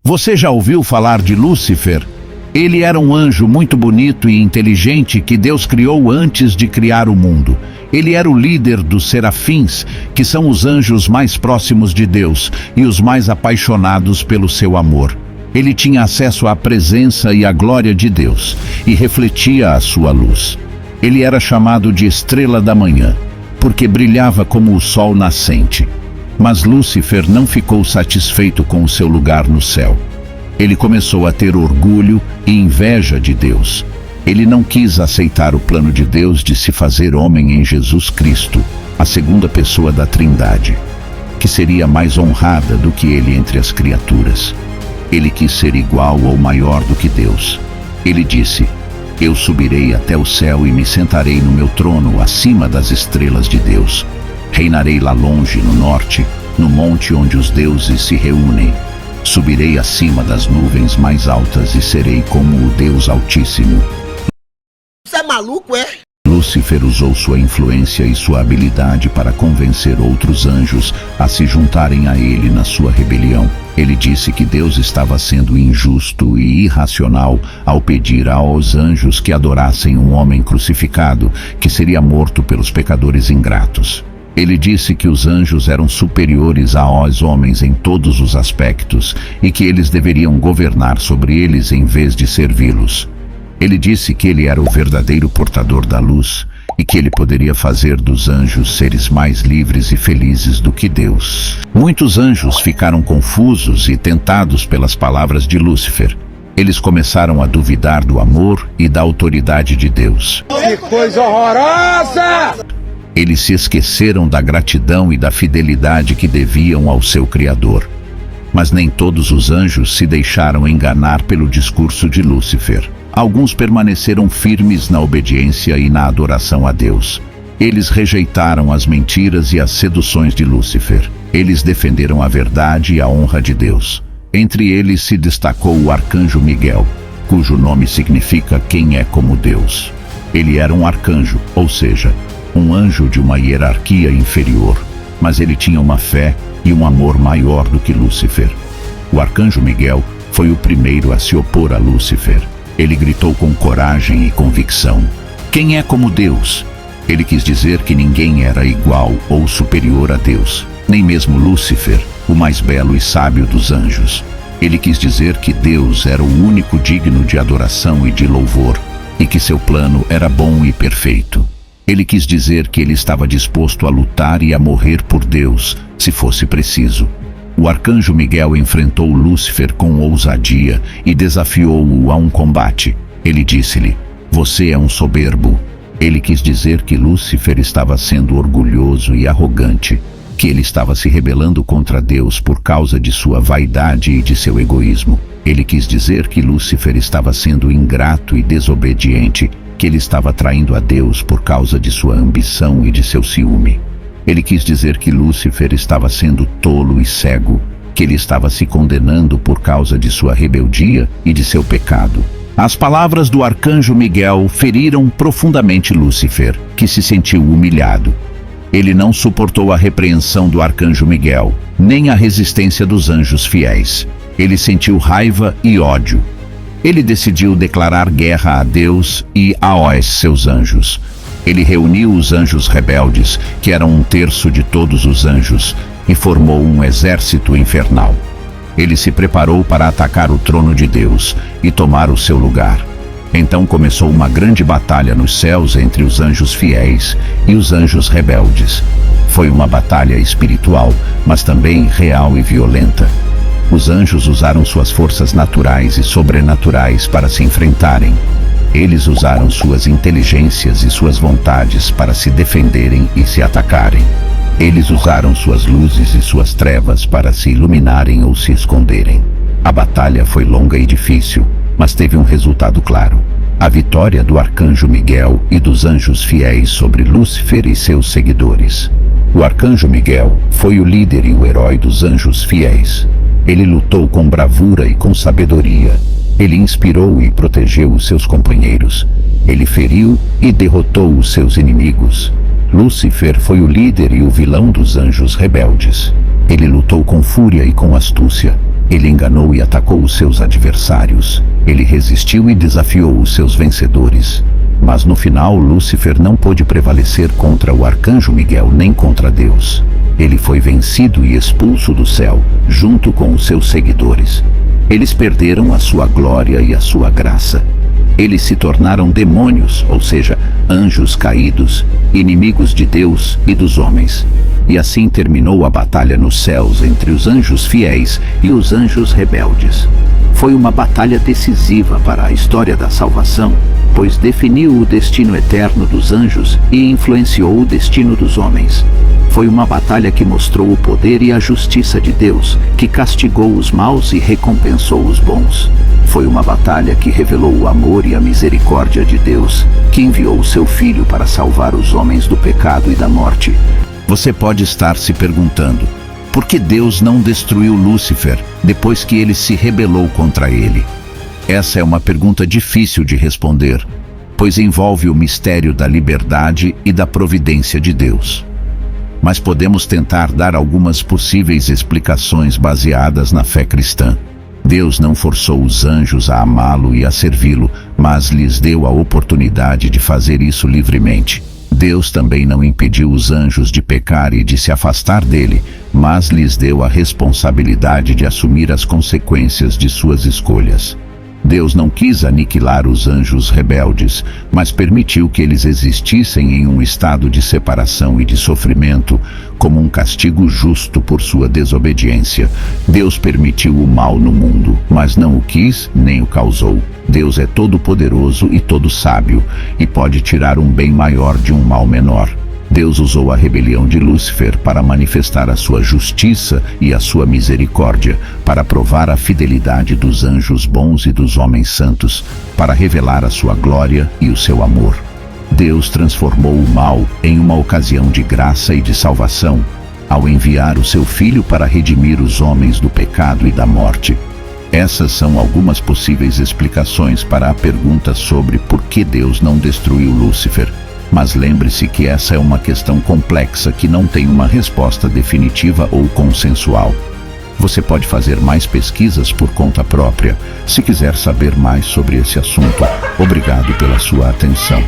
Você já ouviu falar de Lúcifer? Ele era um anjo muito bonito e inteligente que Deus criou antes de criar o mundo. Ele era o líder dos serafins, que são os anjos mais próximos de Deus e os mais apaixonados pelo seu amor. Ele tinha acesso à presença e à glória de Deus e refletia a sua luz. Ele era chamado de estrela da manhã, porque brilhava como o sol nascente. Mas Lúcifer não ficou satisfeito com o seu lugar no céu. Ele começou a ter orgulho e inveja de Deus. Ele não quis aceitar o plano de Deus de se fazer homem em Jesus Cristo, a segunda pessoa da Trindade, que seria mais honrada do que ele entre as criaturas. Ele quis ser igual ou maior do que Deus. Ele disse: eu subirei até o céu e me sentarei no meu trono acima das estrelas de Deus. Reinarei lá longe, no norte, no monte onde os deuses se reúnem. Subirei acima das nuvens mais altas e serei como o Deus Altíssimo. Você é maluco, é? Lúcifer usou sua influência e sua habilidade para convencer outros anjos a se juntarem a ele na sua rebelião. Ele disse que Deus estava sendo injusto e irracional ao pedir aos anjos que adorassem um homem crucificado, que seria morto pelos pecadores ingratos. Ele disse que os anjos eram superiores aos homens em todos os aspectos e que eles deveriam governar sobre eles em vez de servi-los. Ele disse que ele era o verdadeiro portador da luz e que ele poderia fazer dos anjos seres mais livres e felizes do que Deus. Muitos anjos ficaram confusos e tentados pelas palavras de Lúcifer. Eles começaram a duvidar do amor e da autoridade de Deus. Que coisa horrorosa! Eles se esqueceram da gratidão e da fidelidade que deviam ao seu Criador. Mas nem todos os anjos se deixaram enganar pelo discurso de Lúcifer. Alguns permaneceram firmes na obediência e na adoração a Deus. Eles rejeitaram as mentiras e as seduções de Lúcifer. Eles defenderam a verdade e a honra de Deus. Entre eles se destacou o arcanjo Miguel, cujo nome significa quem é como Deus. Ele era um arcanjo, ou seja, um anjo de uma hierarquia inferior, mas ele tinha uma fé e um amor maior do que Lúcifer. O arcanjo Miguel foi o primeiro a se opor a Lúcifer. Ele gritou com coragem e convicção: quem é como Deus? Ele quis dizer que ninguém era igual ou superior a Deus, nem mesmo Lúcifer, o mais belo e sábio dos anjos. Ele quis dizer que Deus era o único digno de adoração e de louvor, e que seu plano era bom e perfeito. Ele quis dizer que ele estava disposto a lutar e a morrer por Deus, se fosse preciso. O arcanjo Miguel enfrentou Lúcifer com ousadia e desafiou-o a um combate. Ele disse-lhe: você é um soberbo. Ele quis dizer que Lúcifer estava sendo orgulhoso e arrogante, que ele estava se rebelando contra Deus por causa de sua vaidade e de seu egoísmo. Ele quis dizer que Lúcifer estava sendo ingrato e desobediente, que ele estava traindo a Deus por causa de sua ambição e de seu ciúme. Ele quis dizer que Lúcifer estava sendo tolo e cego, que ele estava se condenando por causa de sua rebeldia e de seu pecado. As palavras do arcanjo Miguel feriram profundamente Lúcifer, que se sentiu humilhado. Ele não suportou a repreensão do arcanjo Miguel, nem a resistência dos anjos fiéis. Ele sentiu raiva e ódio. Ele decidiu declarar guerra a Deus e aos seus anjos. Ele reuniu os anjos rebeldes, que eram um terço de todos os anjos, e formou um exército infernal. Ele se preparou para atacar o trono de Deus e tomar o seu lugar. Então começou uma grande batalha nos céus entre os anjos fiéis e os anjos rebeldes. Foi uma batalha espiritual, mas também real e violenta. Os anjos usaram suas forças naturais e sobrenaturais para se enfrentarem. Eles usaram suas inteligências e suas vontades para se defenderem e se atacarem. Eles usaram suas luzes e suas trevas para se iluminarem ou se esconderem. A batalha foi longa e difícil, mas teve um resultado claro: a vitória do arcanjo Miguel e dos anjos fiéis sobre Lúcifer e seus seguidores. O arcanjo Miguel foi o líder e o herói dos anjos fiéis. Ele lutou com bravura e com sabedoria. Ele inspirou e protegeu os seus companheiros. Ele feriu e derrotou os seus inimigos. Lúcifer foi o líder e o vilão dos anjos rebeldes. Ele lutou com fúria e com astúcia. Ele enganou e atacou os seus adversários. Ele resistiu e desafiou os seus vencedores. Mas no final, Lúcifer não pôde prevalecer contra o arcanjo Miguel nem contra Deus. Ele foi vencido e expulso do céu, junto com os seus seguidores. Eles perderam a sua glória e a sua graça. Eles se tornaram demônios, ou seja, anjos caídos, inimigos de Deus e dos homens. E assim terminou a batalha nos céus entre os anjos fiéis e os anjos rebeldes. Foi uma batalha decisiva para a história da salvação, pois definiu o destino eterno dos anjos e influenciou o destino dos homens. Foi uma batalha que mostrou o poder e a justiça de Deus, que castigou os maus e recompensou os bons. Foi uma batalha que revelou o amor e a misericórdia de Deus, que enviou o seu Filho para salvar os homens do pecado e da morte. Você pode estar se perguntando, por que Deus não destruiu Lúcifer depois que ele se rebelou contra ele? Essa é uma pergunta difícil de responder, pois envolve o mistério da liberdade e da providência de Deus. Mas podemos tentar dar algumas possíveis explicações baseadas na fé cristã. Deus não forçou os anjos a amá-lo e a servi-lo, mas lhes deu a oportunidade de fazer isso livremente. Deus também não impediu os anjos de pecar e de se afastar dele, mas lhes deu a responsabilidade de assumir as consequências de suas escolhas. Deus não quis aniquilar os anjos rebeldes, mas permitiu que eles existissem em um estado de separação e de sofrimento, como um castigo justo por sua desobediência. Deus permitiu o mal no mundo, mas não o quis nem o causou. Deus é todo-poderoso e todo-sábio, e pode tirar um bem maior de um mal menor. Deus usou a rebelião de Lúcifer para manifestar a sua justiça e a sua misericórdia, para provar a fidelidade dos anjos bons e dos homens santos, para revelar a sua glória e o seu amor. Deus transformou o mal em uma ocasião de graça e de salvação, ao enviar o seu Filho para redimir os homens do pecado e da morte. Essas são algumas possíveis explicações para a pergunta sobre por que Deus não destruiu Lúcifer. Mas lembre-se que essa é uma questão complexa que não tem uma resposta definitiva ou consensual. Você pode fazer mais pesquisas por conta própria, se quiser saber mais sobre esse assunto. Obrigado pela sua atenção.